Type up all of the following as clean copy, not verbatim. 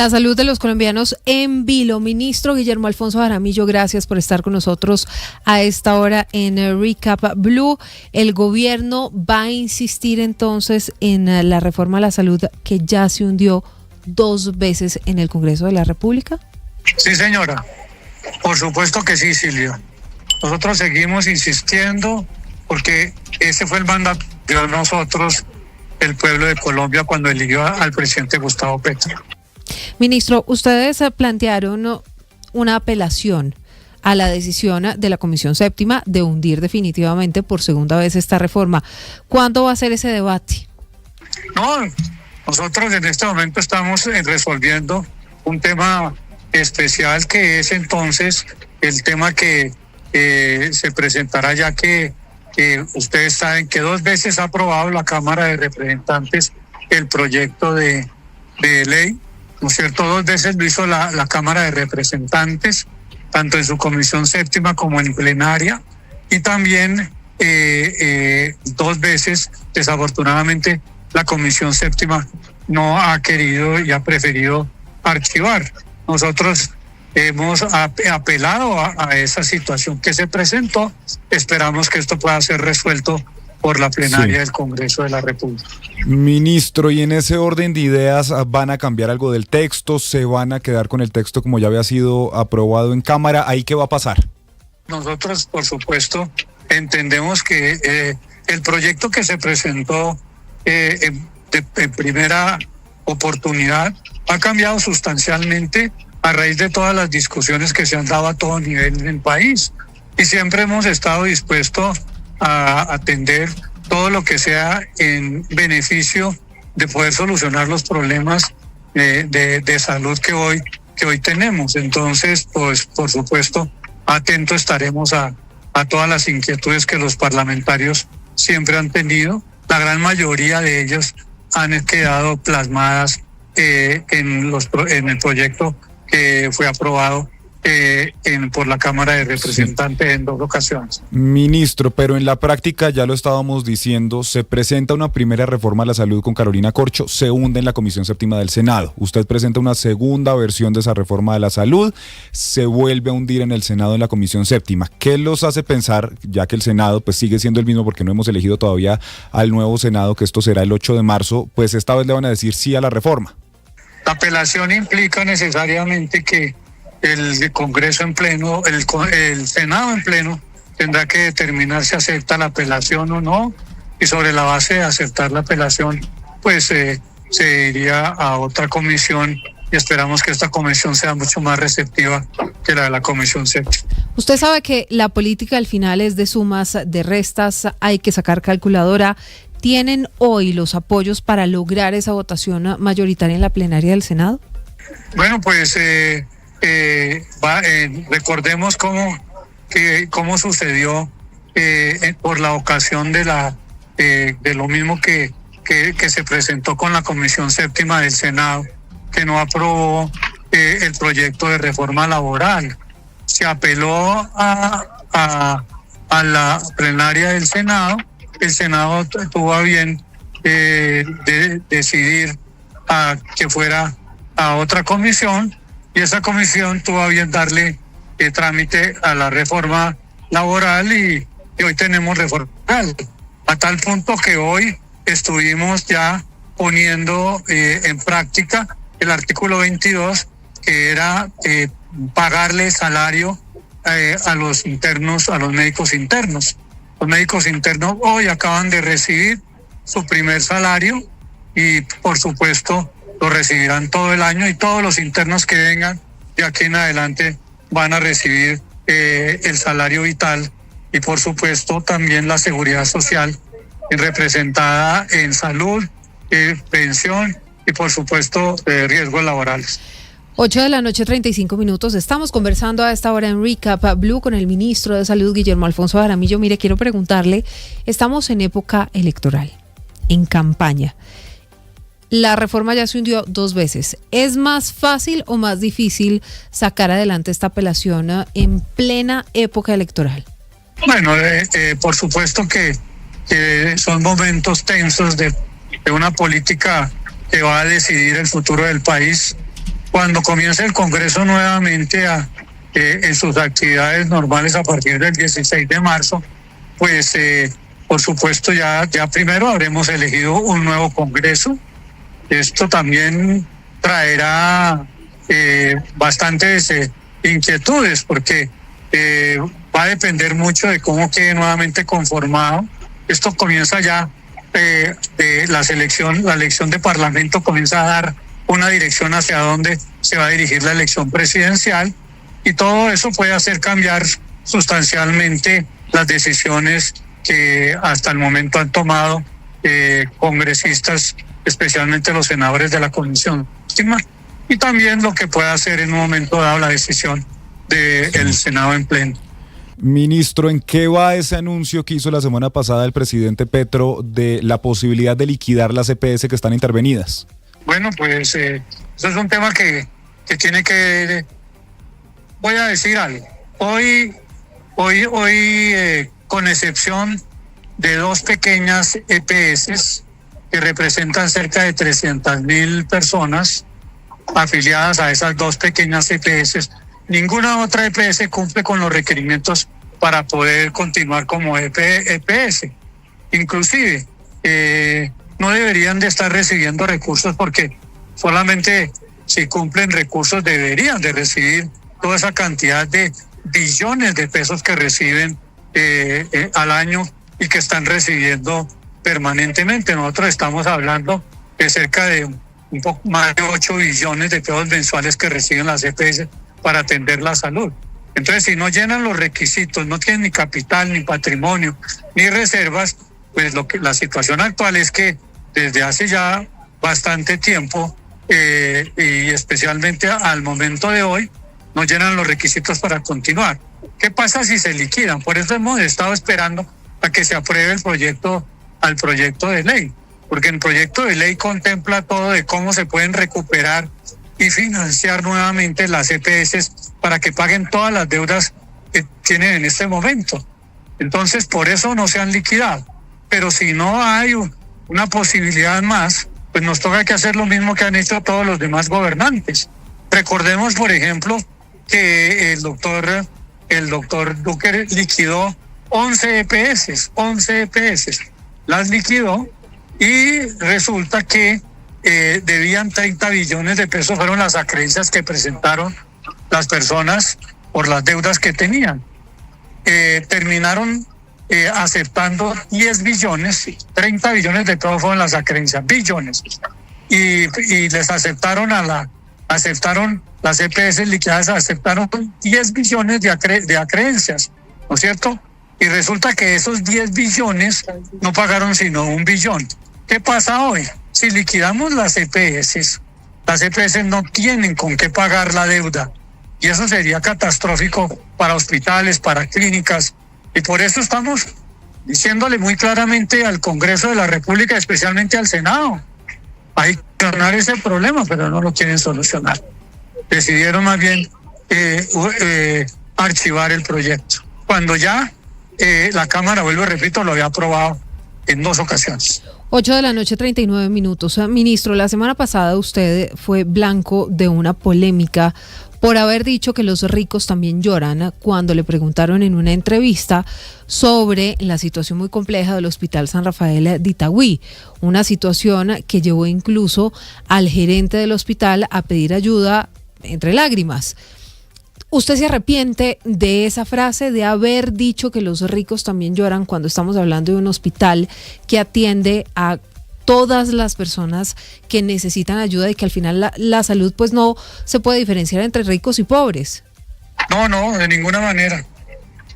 La salud de los colombianos en vilo. Ministro Guillermo Alfonso Jaramillo, gracias por estar con nosotros a esta hora en Recap Blue. El gobierno va a insistir entonces en la reforma a la salud que ya se hundió 2 veces en el Congreso de la República. Sí, señora. Por supuesto que sí, Silvia. Nosotros seguimos insistiendo porque ese fue el mandato de nosotros, el pueblo de Colombia, cuando eligió al presidente Gustavo Petro. Ministro, ustedes plantearon una apelación a la decisión de la Comisión Séptima de hundir definitivamente por segunda vez esta reforma. ¿Cuándo va a ser ese debate? No, nosotros en este momento estamos resolviendo un tema especial que es entonces el tema que se presentará, ya que ustedes saben que 2 veces ha aprobado la Cámara de Representantes el proyecto de ley, ¿no es cierto? 2 veces lo hizo la Cámara de Representantes, tanto en su Comisión Séptima como en plenaria, y también 2 veces, desafortunadamente, la Comisión Séptima no ha querido y ha preferido archivar. Nosotros hemos apelado a esa situación que se presentó. Esperamos que esto pueda ser resuelto por la plenaria del Congreso de la República. Ministro, y en ese orden de ideas, ¿van a cambiar algo del texto? ¿Se van a quedar con el texto como ya había sido aprobado en Cámara? ¿Ahí qué va a pasar? Nosotros, por supuesto, entendemos que el proyecto que se presentó en primera oportunidad ha cambiado sustancialmente a raíz de todas las discusiones que se han dado a todo nivel en el país. Y siempre hemos estado dispuestos a atender todo lo que sea en beneficio de poder solucionar los problemas de salud que hoy tenemos. Entonces, pues, por supuesto, atentos estaremos a todas las inquietudes que los parlamentarios siempre han tenido. La gran mayoría de ellas han quedado plasmadas en el proyecto que fue aprobado por la Cámara de Representantes en 2 ocasiones. Ministro, pero en la práctica, ya lo estábamos diciendo, se presenta una primera reforma a la salud con Carolina Corcho, se hunde en la Comisión Séptima del Senado. Usted presenta una segunda versión de esa reforma de la salud, se vuelve a hundir en el Senado en la Comisión Séptima. ¿Qué los hace pensar, ya que el Senado pues sigue siendo el mismo porque no hemos elegido todavía al nuevo Senado, que esto será el 8 de marzo, pues esta vez le van a decir sí a la reforma? La apelación implica necesariamente que el Congreso en pleno, el Senado en pleno, tendrá que determinar si acepta la apelación o no, y sobre la base de aceptar la apelación, pues se iría a otra comisión, y esperamos que esta comisión sea mucho más receptiva que la de la Comisión Séptima. Usted sabe que la política al final es de sumas, de restas, hay que sacar calculadora. ¿Tienen hoy los apoyos para lograr esa votación mayoritaria en la plenaria del Senado? Bueno, pues recordemos cómo sucedió por la ocasión de lo mismo que se presentó con la Comisión Séptima del Senado, que no aprobó el proyecto de reforma laboral. Se apeló a la plenaria del Senado. El Senado tuvo a bien decidir que fuera a otra comisión, y esa comisión tuvo a bien darle trámite a la reforma laboral, y hoy tenemos reforma laboral, a tal punto que hoy estuvimos ya poniendo en práctica el artículo 22, que era pagarle salario a los internos, a los médicos internos. Los médicos internos hoy acaban de recibir su primer salario y, por supuesto, lo recibirán todo el año, y todos los internos que vengan de aquí en adelante van a recibir el salario vital, y, por supuesto, también la seguridad social representada en salud, pensión y, por supuesto, riesgos laborales. 8:35 p.m. Estamos conversando a esta hora en Recap Blue con el ministro de Salud, Guillermo Alfonso Jaramillo. Mire, quiero preguntarle, estamos en época electoral, en campaña. La reforma ya se hundió 2 veces. ¿Es más fácil o más difícil sacar adelante esta apelación en plena época electoral? Bueno, por supuesto que son momentos tensos de una política que va a decidir el futuro del país. cuando comience el Congreso nuevamente en sus actividades normales a partir del 16 de marzo, pues por supuesto ya primero habremos elegido un nuevo Congreso. Esto también traerá bastantes inquietudes, porque va a depender mucho de cómo quede nuevamente conformado. Esto comienza ya de la elección de Parlamento comienza a dar una dirección hacia dónde se va a dirigir la elección presidencial, y todo eso puede hacer cambiar sustancialmente las decisiones que hasta el momento han tomado congresistas, especialmente los senadores de la Comisión, y también lo que pueda hacer en un momento dado la decisión del Senado en pleno. Ministro, ¿en qué va ese anuncio que hizo la semana pasada el presidente Petro de la posibilidad de liquidar las EPS que están intervenidas? Bueno, pues eso es un tema que tiene que... Voy a decir algo. Hoy con excepción de 2 pequeñas EPS que representan cerca de 300,000 personas afiliadas a esas 2 pequeñas EPS, ninguna otra EPS cumple con los requerimientos para poder continuar como EPS. Inclusive, no deberían de estar recibiendo recursos, porque solamente si cumplen recursos deberían de recibir toda esa cantidad de billones de pesos que reciben al año y que están recibiendo permanentemente. Nosotros estamos hablando de cerca de un poco más de 8 billones de pesos mensuales que reciben las EPS para atender la salud. Entonces, si no llenan los requisitos, no tienen ni capital, ni patrimonio, ni reservas, pues la situación actual es que desde hace ya bastante tiempo, y especialmente al momento de hoy, no llenan los requisitos para continuar. ¿Qué pasa si se liquidan? Por eso hemos estado esperando a que se apruebe el proyecto de ley, porque el proyecto de ley contempla todo de cómo se pueden recuperar y financiar nuevamente las EPS para que paguen todas las deudas que tienen en este momento. Entonces, por eso no se han liquidado. Pero si no hay una posibilidad más, pues nos toca que hacer lo mismo que han hecho todos los demás gobernantes. Recordemos, por ejemplo, que el doctor Duque liquidó 11 EPS, las liquidó, y resulta que debían 30 billones de pesos, fueron las acreencias que presentaron las personas por las deudas que tenían. Terminaron aceptando 10 billones, 30 billones de pesos fueron las acreencias, billones, y les aceptaron las EPS liquidadas, aceptaron 10 billones de acreencias, ¿no es cierto? Y resulta que esos 10 billones no pagaron sino 1 billón. ¿Qué pasa hoy? Si liquidamos las EPS no tienen con qué pagar la deuda, y eso sería catastrófico para hospitales, para clínicas, y por eso estamos diciéndole muy claramente al Congreso de la República, especialmente al Senado, hay que solucionar ese problema, pero no lo quieren solucionar. Decidieron más bien archivar el proyecto, cuando ya la Cámara, vuelvo y repito, lo había aprobado en 2 ocasiones. 8:39 p.m. Ministro, la semana pasada usted fue blanco de una polémica por haber dicho que los ricos también lloran, cuando le preguntaron en una entrevista sobre la situación muy compleja del Hospital San Rafael de Itagüí, una situación que llevó incluso al gerente del hospital a pedir ayuda entre lágrimas. ¿Usted se arrepiente de esa frase, de haber dicho que los ricos también lloran, cuando estamos hablando de un hospital que atiende a todas las personas que necesitan ayuda, y que al final la salud pues no se puede diferenciar entre ricos y pobres? No, de ninguna manera.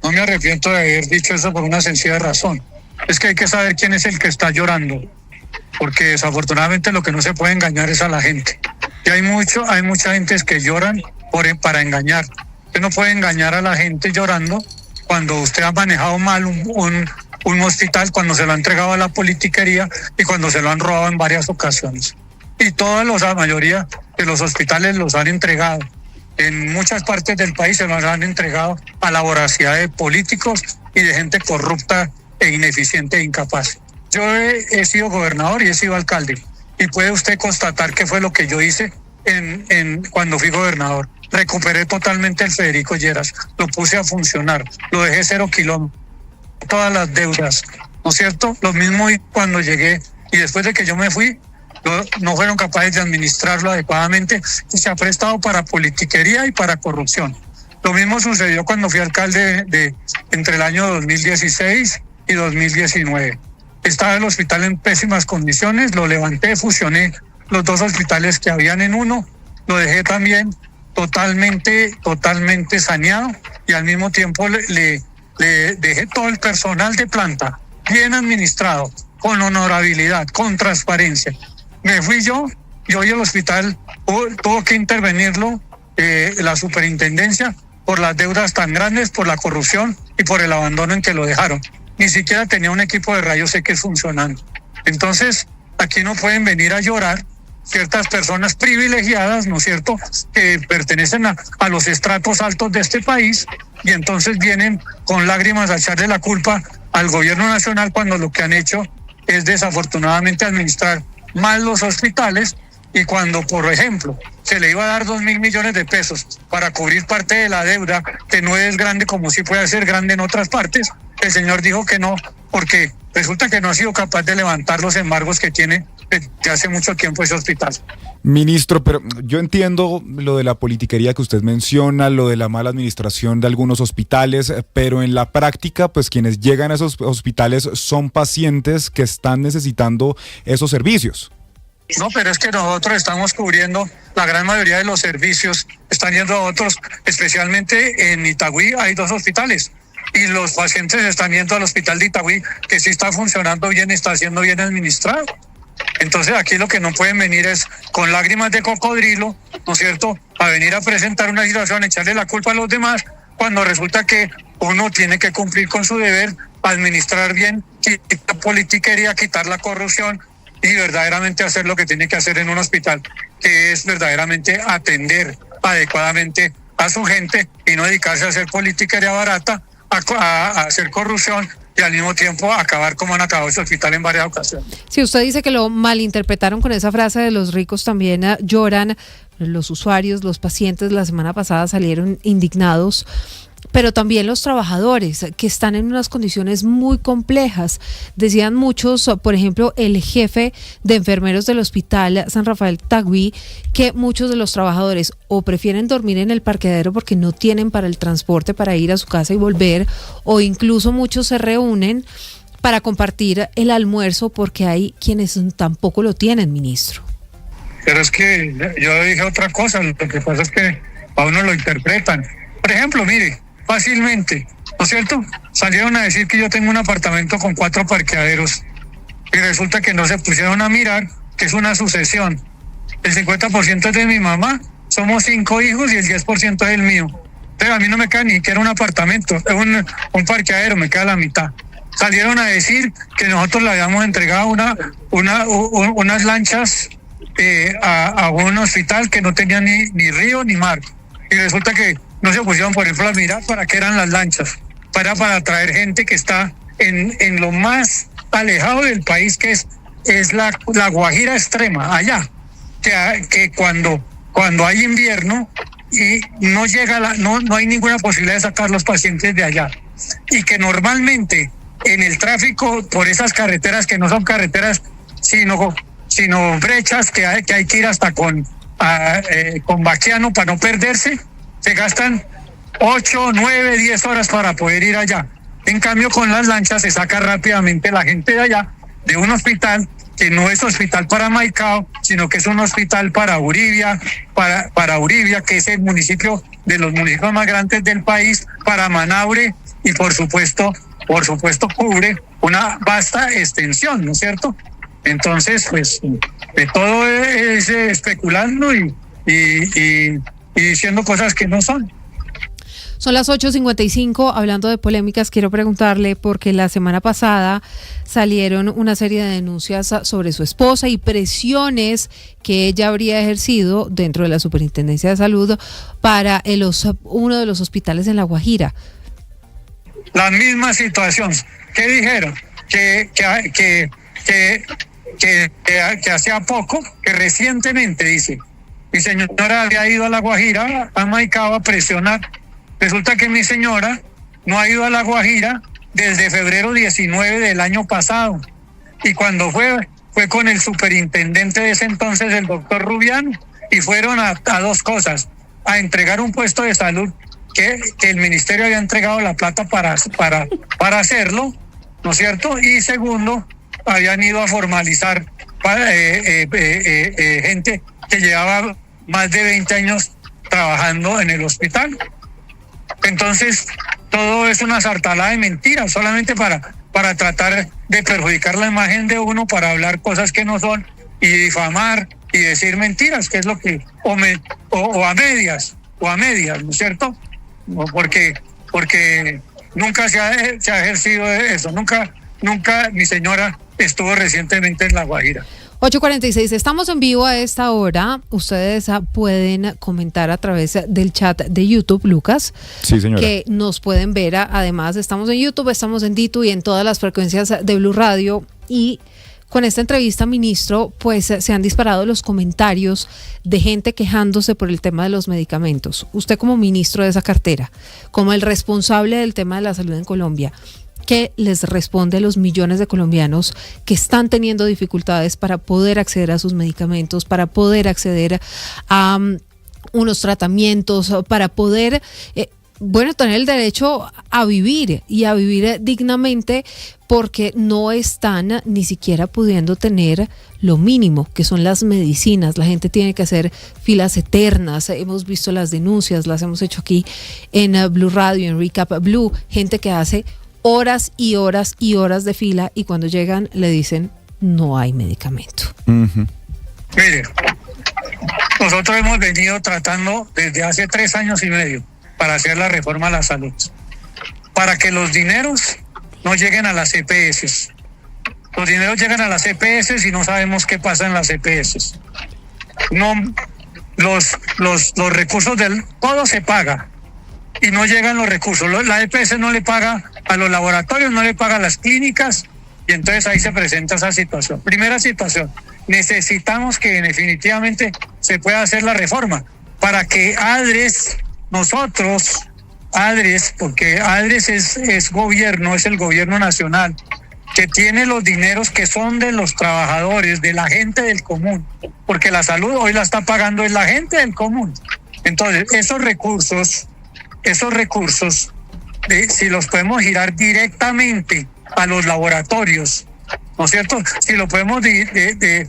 No me arrepiento de haber dicho eso por una sencilla razón. Es que hay que saber quién es el que está llorando, porque desafortunadamente lo que no se puede engañar es a la gente. Y hay mucha gente que lloran para engañar. Usted no puede engañar a la gente llorando cuando usted ha manejado mal un hospital, cuando se lo ha entregado a la politiquería y cuando se lo han robado en varias ocasiones. Y la mayoría de los hospitales los han entregado. En muchas partes del país se los han entregado a la voracidad de políticos y de gente corrupta e ineficiente e incapaz. Yo he sido gobernador y he sido alcalde, y puede usted constatar qué fue lo que yo hice cuando fui gobernador. Recuperé totalmente el Federico Lleras, lo puse a funcionar, lo dejé 0 kilómetros, todas las deudas, ¿no es cierto? Lo mismo cuando llegué y después de que yo me fui, no fueron capaces de administrarlo adecuadamente y se ha prestado para politiquería y para corrupción. Lo mismo sucedió cuando fui alcalde entre el año 2016 y 2019. Estaba el hospital en pésimas condiciones, lo levanté, fusioné los 2 hospitales que habían en uno, lo dejé también totalmente saneado y al mismo tiempo le dejé todo el personal de planta bien administrado, con honorabilidad, con transparencia. Me fui yo y hoy el hospital tuvo que intervenirlo la superintendencia por las deudas tan grandes, por la corrupción y por el abandono en que lo dejaron. Ni siquiera tenía un equipo de rayos X funcionando. Entonces, aquí no pueden venir a llorar ciertas personas privilegiadas, ¿no es cierto?, que pertenecen a los estratos altos de este país y entonces vienen con lágrimas a echarle la culpa al gobierno nacional cuando lo que han hecho es desafortunadamente administrar mal los hospitales y cuando, por ejemplo, se le iba a dar 2.000 millones de pesos para cubrir parte de la deuda, que no es grande como sí puede ser grande en otras partes, el señor dijo que no, porque resulta que no ha sido capaz de levantar los embargos que tiene desde hace mucho tiempo ese hospital. Ministro, pero yo entiendo lo de la politiquería que usted menciona, lo de la mala administración de algunos hospitales, pero en la práctica, pues quienes llegan a esos hospitales son pacientes que están necesitando esos servicios. No, pero es que nosotros estamos cubriendo la gran mayoría de los servicios, están yendo a otros, especialmente en Itagüí hay 2 hospitales y los pacientes están yendo al hospital de Itagüí, que sí está funcionando bien, está siendo bien administrado. Entonces aquí lo que no pueden venir es con lágrimas de cocodrilo, ¿no es cierto?, a venir a presentar una situación, echarle la culpa a los demás, cuando resulta que uno tiene que cumplir con su deber, administrar bien, quitar politiquería, quitar la corrupción y verdaderamente hacer lo que tiene que hacer en un hospital, que es verdaderamente atender adecuadamente a su gente y no dedicarse a hacer politiquería barata, a hacer corrupción y al mismo tiempo acabar como han acabado ese hospital en varias ocasiones. Si usted dice que lo malinterpretaron con esa frase de los ricos también lloran, los usuarios, los pacientes la semana pasada salieron indignados, pero también los trabajadores que están en unas condiciones muy complejas. Decían muchos, por ejemplo, el jefe de enfermeros del Hospital San Rafael Tagüí, que muchos de los trabajadores o prefieren dormir en el parqueadero porque no tienen para el transporte para ir a su casa y volver, o incluso muchos se reúnen para compartir el almuerzo porque hay quienes tampoco lo tienen, ministro. Pero es que yo dije otra cosa, lo que pasa es que a uno lo interpretan. Por ejemplo, mire, fácilmente, ¿no es cierto?, salieron a decir que yo tengo un apartamento con 4 parqueaderos y resulta que no se pusieron a mirar que es una sucesión. El 50% es de mi mamá, somos 5 hijos y el 10% es el mío. Pero a mí no me queda ni siquiera un apartamento, un parqueadero, me queda la mitad. Salieron a decir que nosotros le habíamos entregado unas lanchas a un hospital que no tenía ni río ni mar. Y resulta que no se pusieron, por ejemplo, a mirar para qué eran las lanchas. Para traer gente que está en lo más alejado del país, que es la Guajira extrema, allá. Que cuando hay invierno y no llega no hay ninguna posibilidad de sacar los pacientes de allá. Y que normalmente en el tráfico por esas carreteras que no son carreteras, sino brechas que hay que ir hasta con Baquiano para no perderse, se gastan 8, 9, 10 horas para poder ir allá. En cambio, con las lanchas se saca rápidamente la gente de allá, de un hospital que no es hospital para Maicao, sino que es un hospital para Uribia, para Uribia, que es el municipio de los municipios más grandes del país, para Manaure, y por supuesto cubre una vasta extensión, ¿no es cierto? Entonces, pues, de todo es especulando y diciendo cosas que no son. Son las 8:55, hablando de polémicas, quiero preguntarle, porque la semana pasada salieron una serie de denuncias sobre su esposa y presiones que ella habría ejercido dentro de la Superintendencia de Salud para uno de los hospitales en La Guajira. La misma situación. ¿Qué dijeron? Que hacía poco, que recientemente, dice, Mi señora había ido a La Guajira, a Maicao, a presionar. Resulta que mi señora no ha ido a La Guajira desde febrero 19 del año pasado. Y cuando fue con el superintendente de ese entonces, el doctor Rubiano, y fueron a dos cosas: a entregar un puesto de salud que el ministerio había entregado la plata para hacerlo, ¿no es cierto? Y segundo, habían ido a formalizar gente que llevaba más de 20 años trabajando en el hospital. Entonces, todo es una sartalada de mentiras, solamente para tratar de perjudicar la imagen de uno, para hablar cosas que no son y difamar y decir mentiras, que es lo que, o a medias, ¿no es cierto? Porque nunca se ha ejercido eso, nunca mi señora estuvo recientemente en La Guajira. 8:46, estamos en vivo a esta hora. Ustedes pueden comentar a través del chat de YouTube, Lucas. Sí, señora. Que nos pueden ver. Además, estamos en YouTube, estamos en Ditu y en todas las frecuencias de Blue Radio. Y con esta entrevista, ministro, pues se han disparado los comentarios de gente quejándose por el tema de los medicamentos. Usted, como ministro de esa cartera, como el responsable del tema de la salud en Colombia, ¿qué les responde a los millones de colombianos que están teniendo dificultades para poder acceder a sus medicamentos, para poder acceder a unos tratamientos, para poder, tener el derecho a vivir y a vivir dignamente, porque no están ni siquiera pudiendo tener lo mínimo, que son las medicinas? La gente tiene que hacer filas eternas. Hemos visto las denuncias, las hemos hecho aquí en Blue Radio, en Recap Blue, gente que hace horas y horas y horas de fila, y cuando llegan le dicen no hay medicamento. Uh-huh. Mire, nosotros hemos venido tratando desde hace 3 años y medio para hacer la reforma a la salud, para que los dineros no lleguen a las EPS. Los dineros llegan a las EPS y no sabemos qué pasa en las EPS. No, los recursos todo se paga y no llegan los recursos. La EPS no le paga a los laboratorios, no le paga a las clínicas, y entonces ahí se presenta esa situación. Primera situación, necesitamos que definitivamente se pueda hacer la reforma para que porque ADRES es gobierno, es el gobierno nacional, que tiene los dineros que son de los trabajadores, de la gente del común, porque la salud hoy la está pagando es la gente del común. Entonces, esos recursos, si los podemos girar directamente a los laboratorios, ¿no es cierto? Si lo podemos de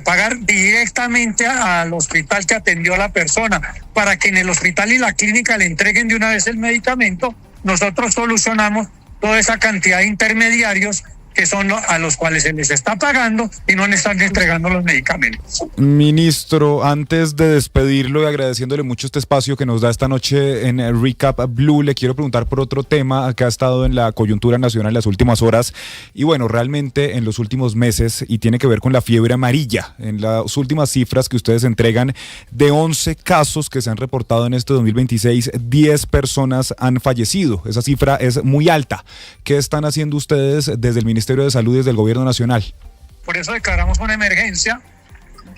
pagar directamente al hospital que atendió a la persona, para que en el hospital y la clínica le entreguen de una vez el medicamento, nosotros solucionamos toda esa cantidad de intermediarios que son a los cuales se les está pagando y no les están entregando los medicamentos. Ministro, antes de despedirlo y agradeciéndole mucho este espacio que nos da esta noche en Recap Blue, le quiero preguntar por otro tema que ha estado en la coyuntura nacional en las últimas horas y realmente en los últimos meses, y tiene que ver con la fiebre amarilla. En las últimas cifras que ustedes entregan, de 11 casos que se han reportado en este 2026, 10 personas han fallecido. Esa cifra es muy alta. ¿Qué están haciendo ustedes desde el Ministerio de Salud y desde el Gobierno Nacional? Por eso declaramos una emergencia,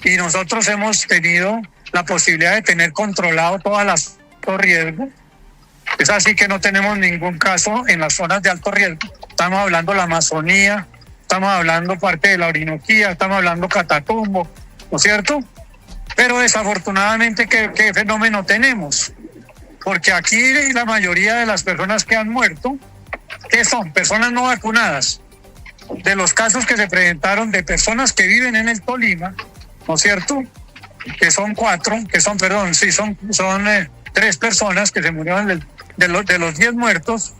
y nosotros hemos tenido la posibilidad de tener controlado todas las alto riesgo. Es así que no tenemos ningún caso en las zonas de alto riesgo. Estamos hablando de la Amazonía, estamos hablando parte de la Orinoquía, estamos hablando Catatumbo, ¿no es cierto? Pero desafortunadamente, ¿qué fenómeno tenemos? Porque aquí la mayoría de las personas que han muerto, ¿qué son? Personas no vacunadas. De los casos que se presentaron de personas que viven en el Tolima, ¿no es cierto? Que son 3 personas que se murieron de los 10 muertos,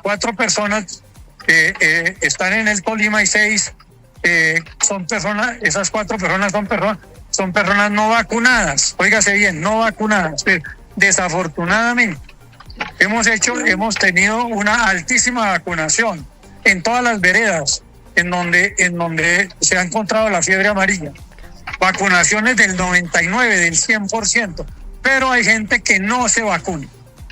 4 personas están en el Tolima y 6 son personas, esas 4 personas son personas no vacunadas. Óigase bien, no vacunadas. Desafortunadamente, hemos tenido una altísima vacunación en todas las veredas en donde se ha encontrado la fiebre amarilla. Vacunaciones del 99%, del 100%, pero hay gente que no se vacuna.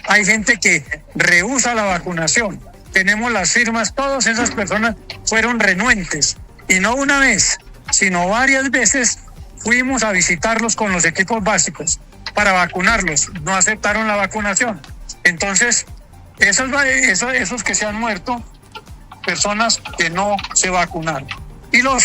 Hay gente que rehúsa la vacunación. Tenemos las firmas, todas esas personas fueron renuentes, y no una vez, sino varias veces fuimos a visitarlos con los equipos básicos para vacunarlos, no aceptaron la vacunación. Entonces, esos que se han muerto, personas que no se vacunaron. Y los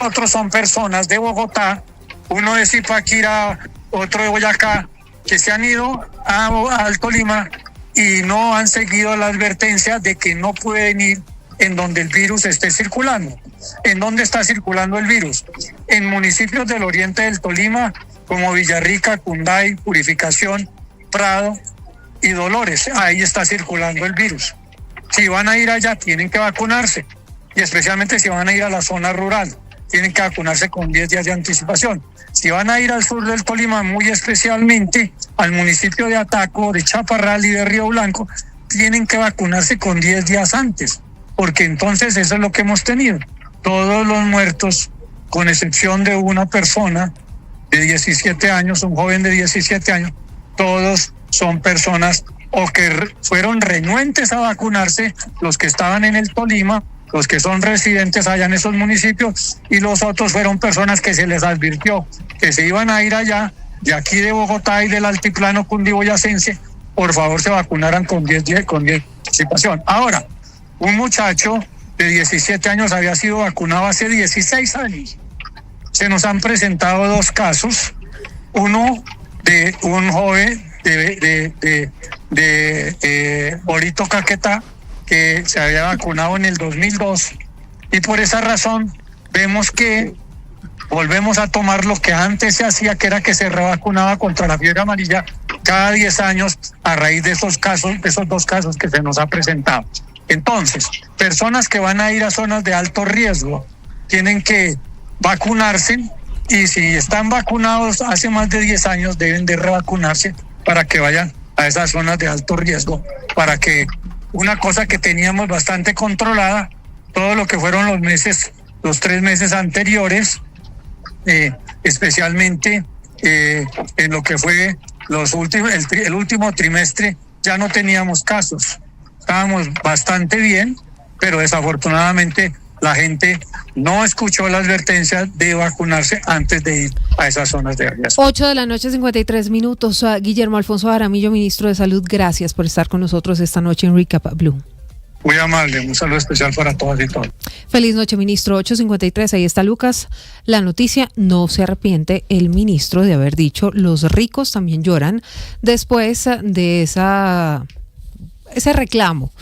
otros son personas de Bogotá, uno de Zipaquirá, otro de Boyacá, que se han ido al Tolima y no han seguido la advertencia de que no pueden ir en donde el virus esté circulando. ¿En dónde está circulando el virus? En municipios del oriente del Tolima, como Villarrica, Cunday, Purificación, Prado y Dolores. Ahí está circulando el virus. Si van a ir allá, tienen que vacunarse. Y especialmente si van a ir a la zona rural, tienen que vacunarse con 10 días de anticipación. Si van a ir al sur del Tolima, muy especialmente al municipio de Ataco, de Chaparral y de Río Blanco, tienen que vacunarse con 10 días antes, porque entonces eso es lo que hemos tenido. Todos los muertos, con excepción de una persona de 17 años, un joven de 17 años, todos son personas o que fueron renuentes a vacunarse, los que estaban en el Tolima, los que son residentes allá en esos municipios, y los otros fueron personas que se les advirtió que se iban a ir allá, de aquí de Bogotá y del altiplano cundiboyacense, por favor se vacunaran con 10 días de anticipación. Ahora, un muchacho de 17 años había sido vacunado hace 16 años. Se nos han presentado 2 casos, uno de un joven de Orito Caquetá, que se había vacunado en el 2002, y por esa razón vemos que volvemos a tomar lo que antes se hacía, que era que se revacunaba contra la fiebre amarilla cada 10 años a raíz de esos casos, de esos 2 casos que se nos ha presentado. Entonces, personas que van a ir a zonas de alto riesgo tienen que vacunarse, y si están vacunados hace más de 10 años deben de revacunarse para que vayan a esas zonas de alto riesgo, para que una cosa que teníamos bastante controlada, todo lo que fueron los 3 meses anteriores, especialmente en lo que fue el último trimestre, ya no teníamos casos. Estábamos bastante bien, pero desafortunadamente la gente no escuchó la advertencia de vacunarse antes de ir a esas zonas de riesgo. 8:53 p.m. Guillermo Alfonso Jaramillo, ministro de Salud, gracias por estar con nosotros esta noche en Recap Blue. Muy amable, un saludo especial para todas y todos. Feliz noche, ministro. 8:53, ahí está Lucas. La noticia: no se arrepiente el ministro de haber dicho los ricos también lloran después de ese reclamo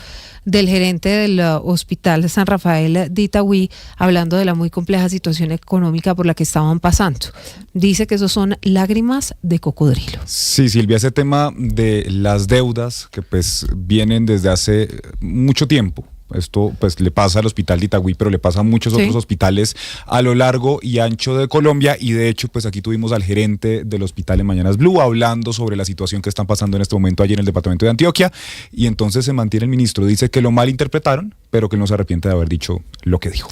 del gerente del Hospital San Rafael de Itagüí, hablando de la muy compleja situación económica por la que estaban pasando. Dice que esos son lágrimas de cocodrilo. Sí, Silvia, ese tema de las deudas que pues vienen desde hace mucho tiempo. Esto pues le pasa al hospital de Itagüí, pero le pasa a muchos otros hospitales a lo largo y ancho de Colombia, y de hecho pues aquí tuvimos al gerente del hospital en Mañanas Blue hablando sobre la situación que están pasando en este momento allí en el departamento de Antioquia, y entonces se mantiene el ministro, dice que lo malinterpretaron, pero que no se arrepiente de haber dicho lo que dijo.